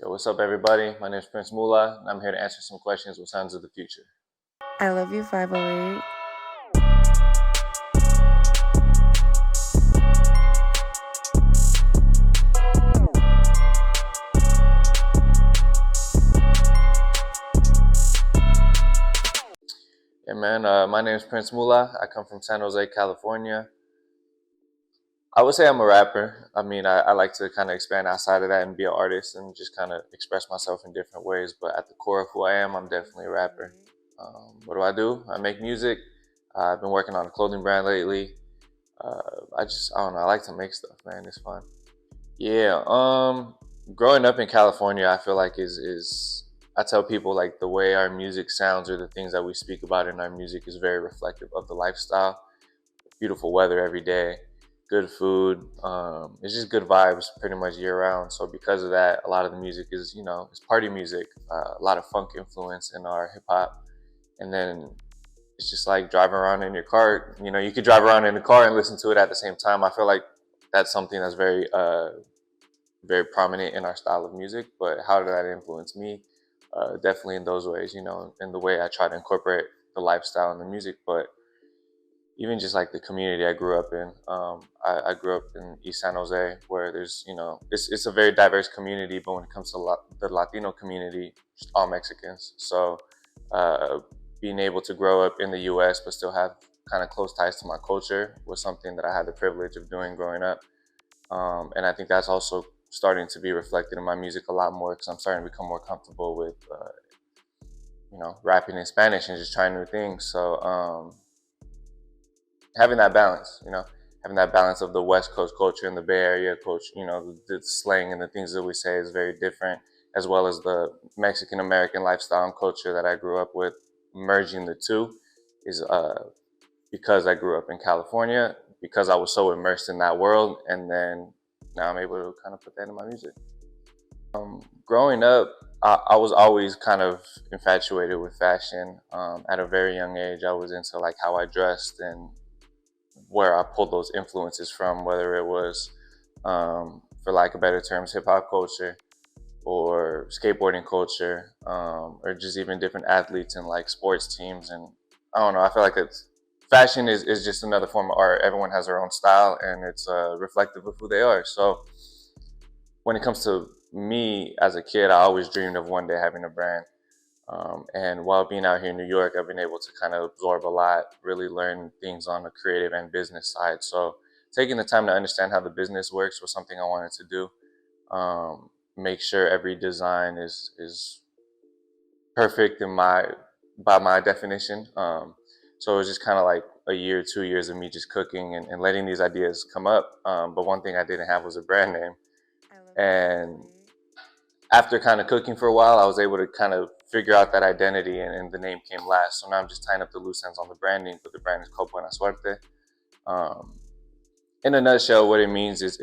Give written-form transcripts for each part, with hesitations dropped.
Yo, what's up, everybody? My name is Prince Mula, and I'm here to answer some questions with Sounds of the Future. I love you, 508. Yeah, man, my name is Prince Mula. I come from San Jose, California. I would say I'm a rapper. I mean, I like to kind of expand outside of that and be an artist and just kind of express myself in different ways. But at the core of who I am, I'm definitely a rapper. What do? I make music. I've been working on a clothing brand lately. I don't know. I like to make stuff, man. It's fun. Yeah. Growing up in California, I feel like is I tell people like the way our music sounds or the things that we speak about in our music is very reflective of the lifestyle. Beautiful weather every day, good food. It's just good vibes pretty much year round. So because of that, a lot of the music is it's party music. A lot of funk influence in our hip hop, and then it's just like driving around in your car. You could drive around in the car and listen to it at the same time. I feel like that's something that's very prominent in our style of music. But how did that influence me? Definitely in those ways, in the way I try to incorporate the lifestyle and the music. But even just like the community I grew up in, I grew up in East San Jose, where there's, it's a very diverse community. But when it comes to the Latino community, just all Mexicans. So being able to grow up in the U.S. but still have kind of close ties to my culture was something that I had the privilege of doing growing up. And I think that's also starting to be reflected in my music a lot more because I'm starting to become more comfortable with, rapping in Spanish and just trying new things. So having that balance, having that balance of the West Coast culture and the Bay Area culture, the slang and the things that we say is very different, as well as the Mexican American lifestyle and culture that I grew up with. Merging the two is because I grew up in California, because I was so immersed in that world, and then now I'm able to kind of put that in my music. Growing up, I was always kind of infatuated with fashion. At a very young age, I was into like how I dressed and where I pulled those influences from, whether it was, for lack of better terms, hip hop culture or skateboarding culture, or just even different athletes and like sports teams. And I don't know, I feel like fashion is just another form of art. Everyone has their own style and it's reflective of who they are. So when it comes to me as a kid, I always dreamed of one day having a brand. And while being out here in New York, I've been able to kind of absorb a lot, really learn things on the creative and business side. So taking the time to understand how the business works was something I wanted to do. Make sure every design is perfect by my definition. So it was just kind of like a year, 2 years of me just cooking and letting these ideas come up. But one thing I didn't have was a brand name. And after kind of cooking for a while, I was able to kind of figure out that identity, and the name came last. So now I'm just tying up the loose ends on the branding, but the brand is called Buena Suerte. In a nutshell, what it means is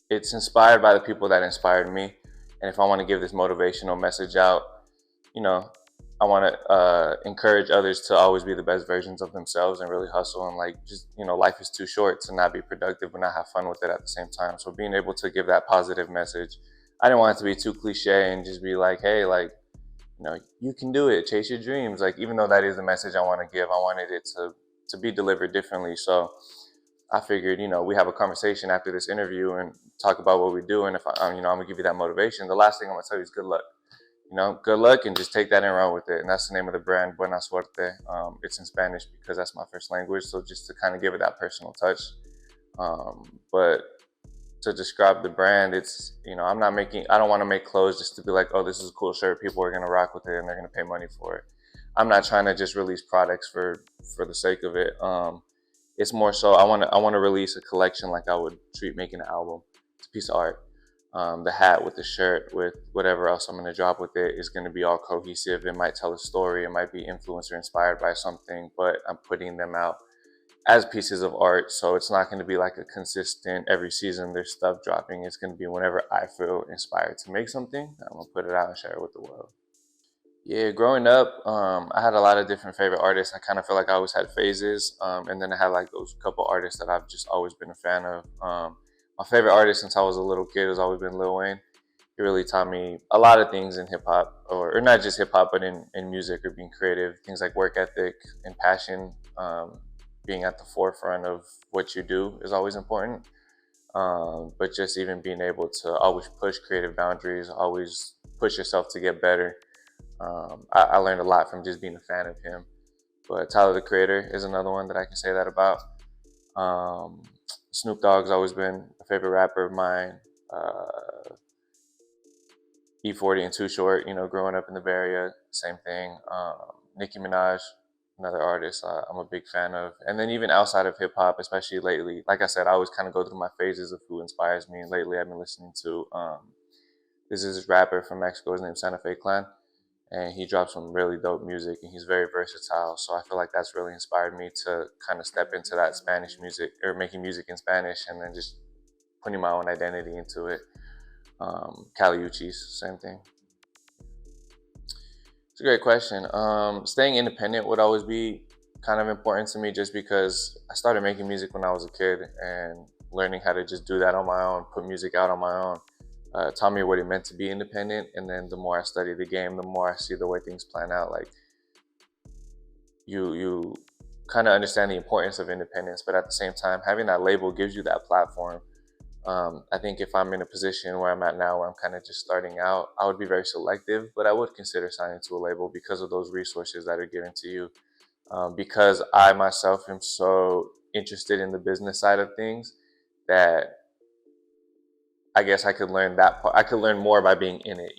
it's inspired by the people that inspired me. And if I want to give this motivational message out, I want to encourage others to always be the best versions of themselves and really hustle and like just, life is too short to not be productive and not have fun with it at the same time. So being able to give that positive message, I didn't want it to be too cliche and just be like, hey, like, you can do it, chase your dreams. Like, even though that is the message I want to give, I wanted it to be delivered differently. So I figured, we have a conversation after this interview and talk about what we do. And if I'm gonna give you that motivation, the last thing I'm gonna tell you is good luck. Good luck and just take that and run with it. And that's the name of the brand, Buena Suerte. It's in Spanish because that's my first language. So just to kind of give it that personal touch. But to describe the brand, it's, I don't want to make clothes just to be like, oh, this is a cool shirt. People are going to rock with it and they're going to pay money for it. I'm not trying to just release products for the sake of it. It's more so I want to release a collection like I would treat making an album. It's a piece of art. The hat with the shirt with whatever else I'm going to drop with it is going to be all cohesive. It might tell a story. It might be influenced or inspired by something, but I'm putting them out as pieces of art. So it's not going to be like a consistent every season there's stuff dropping. It's going to be whenever I feel inspired to make something, I'm going to put it out and share it with the world. Yeah, growing up, I had a lot of different favorite artists. I kind of feel like I always had phases. And then I had like those couple artists that I've just always been a fan of. My favorite artist since I was a little kid has always been Lil Wayne. he really taught me a lot of things in hip hop, or not just hip hop, but in music or being creative. Things like work ethic and passion. Being at the forefront of what you do is always important. But just even being able to always push creative boundaries, always push yourself to get better. I learned a lot from just being a fan of him. But Tyler the Creator is another one that I can say that about. Um, Snoop Dogg's always been a favorite rapper of mine. E40 and Too Short, growing up in the Bay Area, same thing. Nicki Minaj, another artist I'm a big fan of. And then even outside of hip hop, especially lately, like I said, I always kind of go through my phases of who inspires me. And lately I've been listening to this is this rapper from Mexico, his name's Santa Fe Clan. And he drops some really dope music, and he's very versatile. So I feel like that's really inspired me to kind of step into that Spanish music, or making music in Spanish, and then just putting my own identity into it. Kali Uchis, same thing. It's a great question. Staying independent would always be kind of important to me, just because I started making music when I was a kid, and learning how to just do that on my own, put music out on my own, taught me what it meant to be independent. And then the more I study the game, the more I see the way things plan out. Like you kind of understand the importance of independence, but at the same time, having that label gives you that platform. I think if I'm in a position where I'm at now, where I'm kind of just starting out, I would be very selective, but I would consider signing to a label because of those resources that are given to you. Because I myself am so interested in the business side of things that I guess I could learn that part. I could learn more by being in it,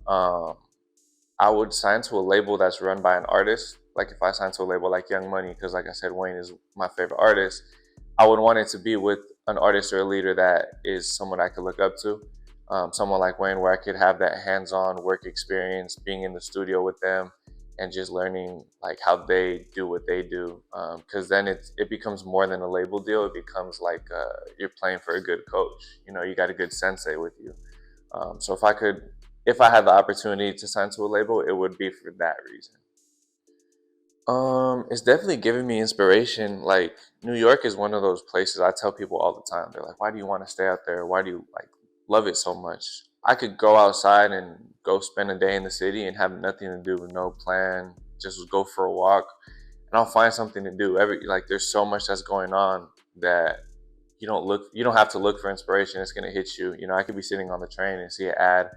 I would sign to a label that's run by an artist. Like if I sign to a label like Young Money, because like I said, Wayne is my favorite artist, I would want it to be with an artist or a leader that is someone I could look up to. Someone like Wayne, where I could have that hands-on work experience, being in the studio with them, and just learning like how they do what they do. Because then it becomes more than a label deal. It becomes like you're playing for a good coach. You got a good sensei with you. So if I had the opportunity to sign to a label, it would be for that reason. It's definitely given me inspiration. Like New York is one of those places I tell people all the time. They're like, "Why do you want to stay out there? Why do you like love it so much?" I could go outside and go spend a day in the city and have nothing to do, with no plan, just go for a walk, and I'll find something to do. There's so much that's going on that you don't have to look for inspiration. It's gonna hit you. I could be sitting on the train and see an ad,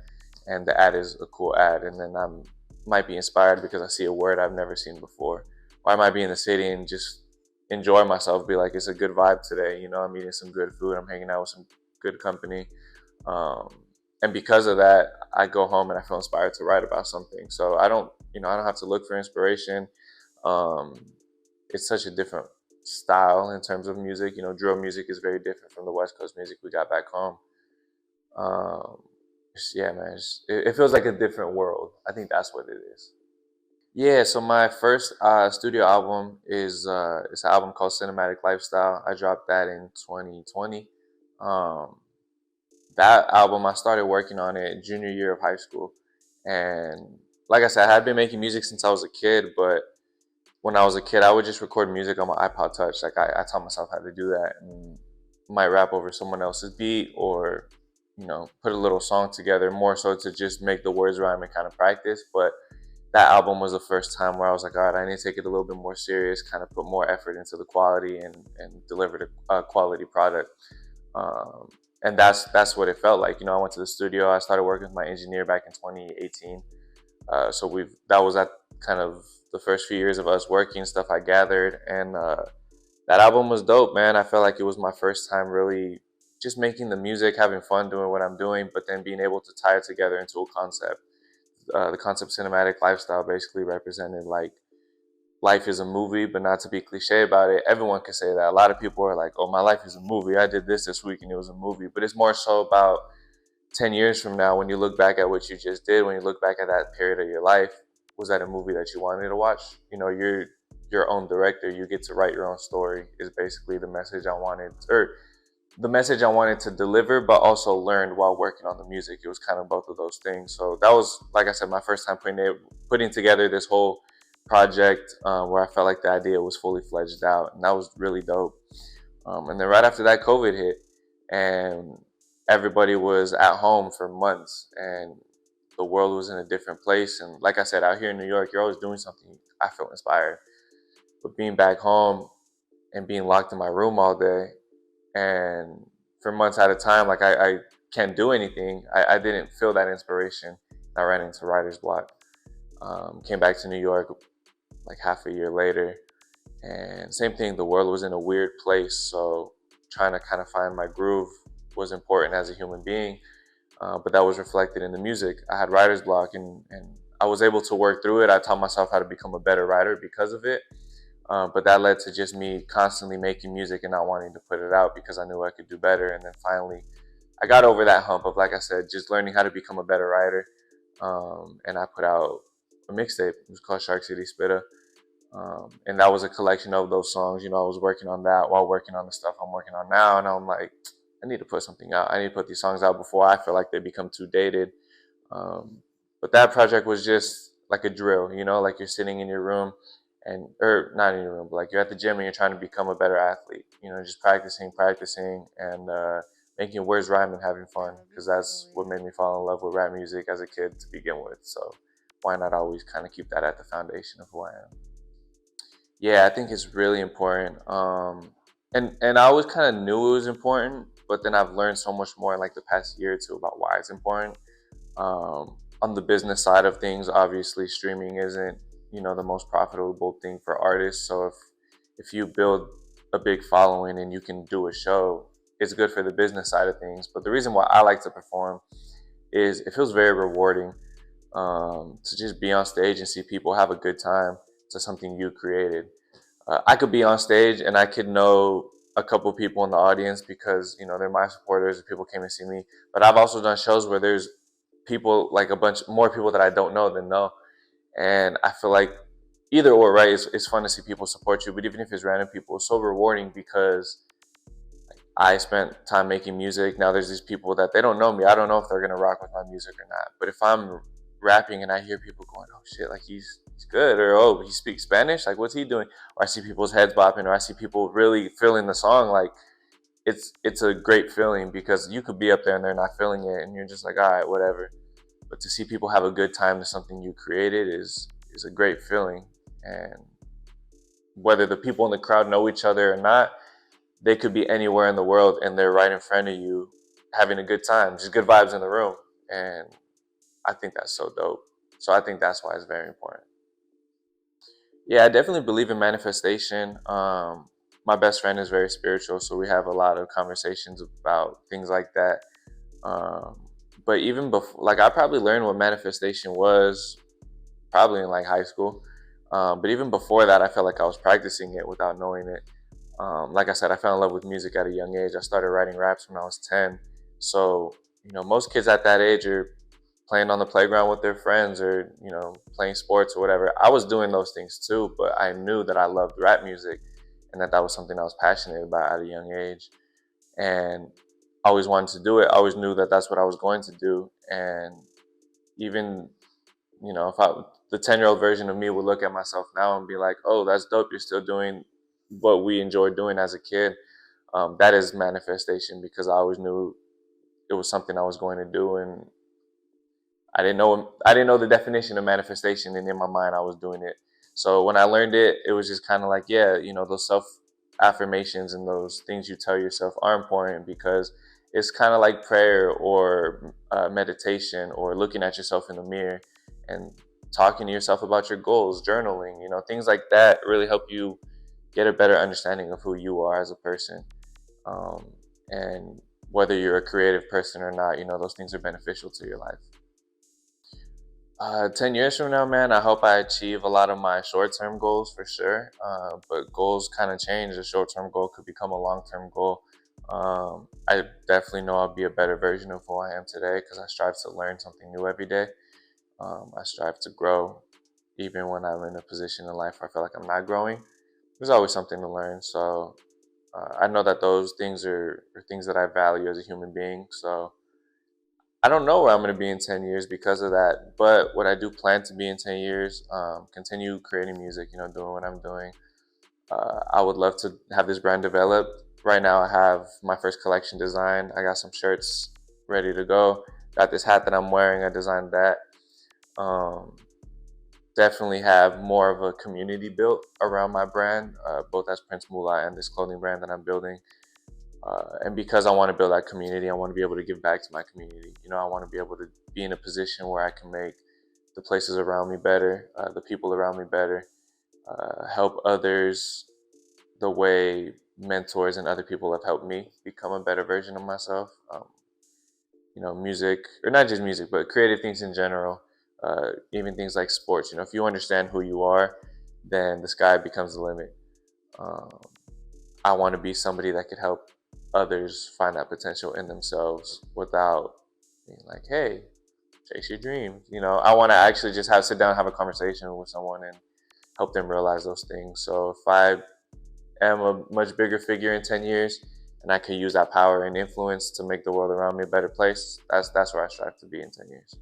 and the ad is a cool ad, and then I'm might be inspired because I see a word I've never seen before. Or I might be in the city and just enjoy myself, be like, it's a good vibe today. I'm eating some good food, I'm hanging out with some good company. And because of that, I go home and I feel inspired to write about something. So I don't have to look for inspiration. It's such a different style in terms of music. Drill music is very different from the West Coast music we got back home. Yeah, man, it feels like a different world. I think that's what it is. Yeah, so my first studio album is it's an album called Cinematic Lifestyle. I dropped that in 2020. Um, that album, I started working on it junior year of high school, and like I said, I had been making music since I was a kid. But when I was a kid, I would just record music on my iPod Touch. Like I taught myself how to do that, and might rap over someone else's beat, or put a little song together, more so to just make the words rhyme and kind of practice. But that album was the first time where I was like, all right, I need to take it a little bit more serious, kind of put more effort into the quality, and deliver a quality product. And that's what it felt like. I went to the studio. I started working with my engineer back in 2018. So that was at kind of the first few years of us working, stuff I gathered, and that album was dope, man. I felt like it was my first time really just making the music, having fun doing what I'm doing, but then being able to tie it together into a concept. The concept Cinematic Lifestyle basically represented like life is a movie, but not to be cliche about it. Everyone can say that. A lot of people are like, oh, my life is a movie. I did this week and it was a movie. But it's more so about 10 years from now, when you look back at what you just did, when you look back at that period of your life, was that a movie that you wanted to watch? You're your own director. You get to write your own story is basically the message I wanted, or the message I wanted to deliver, but also learned while working on the music. It was kind of both of those things. So that was, like I said, my first time putting together this whole project, where I felt like the idea was fully fledged out, and that was really dope. And then right after that, COVID hit, and everybody was at home for months and the world was in a different place. And like I said, out here in New York, you're always doing something. I feel inspired. But being back home and being locked in my room all day and for months at a time, like I can't do anything. I didn't feel that inspiration. I ran into writer's block. Came back to New York like half a year later. And same thing, the world was in a weird place. So trying to kind of find my groove was important as a human being. But that was reflected in the music. I had writer's block and I was able to work through it. I taught myself how to become a better writer because of it. But that led to just me constantly making music and not wanting to put it out because I knew I could do better. And then finally, I got over that hump of, like I said, just learning how to become a better writer. And I put out a mixtape. It was called Shark City Spitta. And that was a collection of those songs. I was working on that while working on the stuff I'm working on now. And I'm like, I need to put something out. I need to put these songs out before I feel like they become too dated. But that project was just like a drill, like you're sitting in your room or not in your room, but like you're at the gym and you're trying to become a better athlete, just practicing and making words rhyme and having fun, because that's what made me fall in love with rap music as a kid to begin with. So why not always kind of keep that at the foundation of who I am? Yeah, I think it's really important. And I always kind of knew it was important, but then I've learned so much more in like the past year or two about why it's important. On the business side of things, obviously streaming isn't, the most profitable thing for artists. So if you build a big following and you can do a show, it's good for the business side of things. But the reason why I like to perform is it feels very rewarding, to just be on stage and see people have a good time to something you created. I could be on stage and I could know a couple people in the audience because, they're my supporters and people came to see me. But I've also done shows where there's people, like a bunch more people that I don't know than know. And I feel like either or, right? It's fun to see people support you. But even if it's random people, it's so rewarding because I spent time making music. Now there's these people that they don't know me. I don't know if they're going to rock with my music or not. But if I'm rapping and I hear people going, oh shit, like he's good, or oh, he speaks Spanish, like what's he doing? Or I see people's heads bopping, or I see people really feeling the song, like it's a great feeling because you could be up there and they're not feeling it and you're just like, all right, whatever. But to see people have a good time to something you created is a great feeling. And whether the people in the crowd know each other or not, they could be anywhere in the world and they're right in front of you having a good time, just good vibes in the room. And I think that's so dope. So I think that's why it's very important. Yeah, I definitely believe in manifestation. My best friend is very spiritual, so we have a lot of conversations about things like that. But even before, like, I probably learned what manifestation was probably in like high school. But even before that, I felt like I was practicing it without knowing it. Like I said, I fell in love with music at a young age. I started writing raps when I was 10. So, most kids at that age are playing on the playground with their friends or, playing sports or whatever. I was doing those things too, but I knew that I loved rap music and that was something I was passionate about at a young age. And I always wanted to do it. I always knew that that's what I was going to do. And even, if the 10-year-old version of me would look at myself now and be like, oh, that's dope. You're still doing what we enjoyed doing as a kid. That is manifestation because I always knew it was something I was going to do. And I didn't know the definition of manifestation, and in my mind I was doing it. So when I learned it, it was just kind of like, yeah, those self affirmations and those things you tell yourself are important because it's kind of like prayer or meditation or looking at yourself in the mirror and talking to yourself about your goals, journaling, things like that really help you get a better understanding of who you are as a person. And whether you're a creative person or not, those things are beneficial to your life. 10 years from now, man, I hope I achieve a lot of my short-term goals for sure. But goals kind of change. A short-term goal could become a long-term goal. I definitely know I'll be a better version of who I am today because I strive to learn something new every day. I strive to grow even when I'm in a position in life where I feel like I'm not growing. There's always something to learn. So I know that those things are things that I value as a human being. So I don't know where I'm going to be in 10 years because of that. But what I do plan to be in 10 years, continue creating music, doing what I'm doing. I would love to have this brand developed. Right now, I have my first collection designed. I got some shirts ready to go. Got this hat that I'm wearing. I designed that. Definitely have more of a community built around my brand, both as Prince Mula and this clothing brand that I'm building. And because I want to build that community, I want to be able to give back to my community. I want to be able to be in a position where I can make the places around me better, the people around me better, help others the way mentors and other people have helped me become a better version of myself. Music, or not just music, but creative things in general, even things like sports. If you understand who you are, then the sky becomes the limit. I want to be somebody that could help others find that potential in themselves without being like, hey, chase your dreams. I want to actually just sit down and have a conversation with someone and help them realize those things. So if I am a much bigger figure in 10 years and I can use that power and influence to make the world around me a better place, that's where I strive to be in 10 years.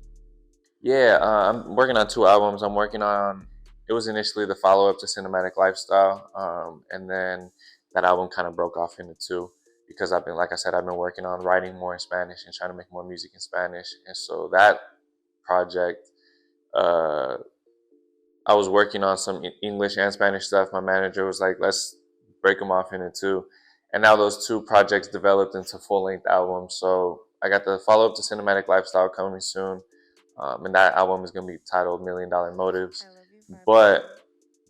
Yeah, I'm working on 2 albums. It was initially the follow-up to Cinematic Lifestyle, and then that album kind of broke off into 2 because I've been working on writing more in Spanish and trying to make more music in Spanish. And so that project, I was working on some English and Spanish stuff. My manager was like, let's break them off into 2. And now those 2 projects developed into full-length albums. So I got the follow-up to Cinematic Lifestyle coming soon. And that album is going to be titled $1 Million Motives. But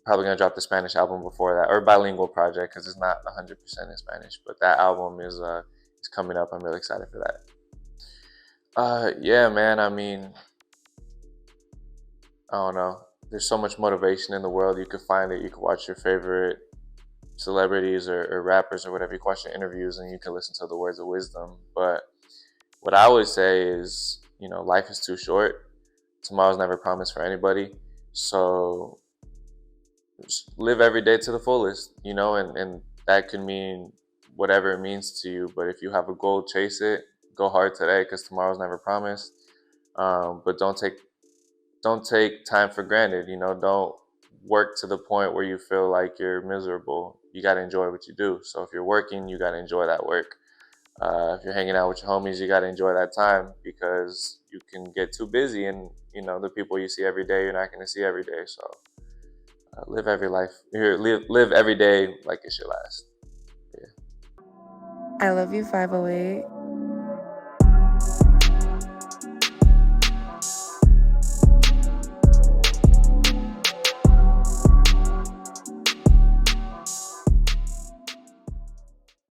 probably going to drop the Spanish album before that, or bilingual project, because it's not 100% in Spanish. But that album is coming up. I'm really excited for that. Yeah, man. I mean, I don't know. There's so much motivation in the world. You could find it. You could watch your favorite celebrities or rappers or whatever. You can watch their interviews and you can listen to the words of wisdom. But what I always say is, life is too short. Tomorrow's never promised for anybody. So just live every day to the fullest, and that could mean whatever it means to you. But if you have a goal, chase it. Go hard today because tomorrow's never promised. But don't take time for granted. Don't work to the point where you feel like you're miserable. You got to enjoy what you do. So if you're working, you got to enjoy that work. If you're hanging out with your homies, you got to enjoy that time because you can get too busy and, the people you see every day, you're not going to see every day. So live every day like it's your last. Yeah. I love you, 508.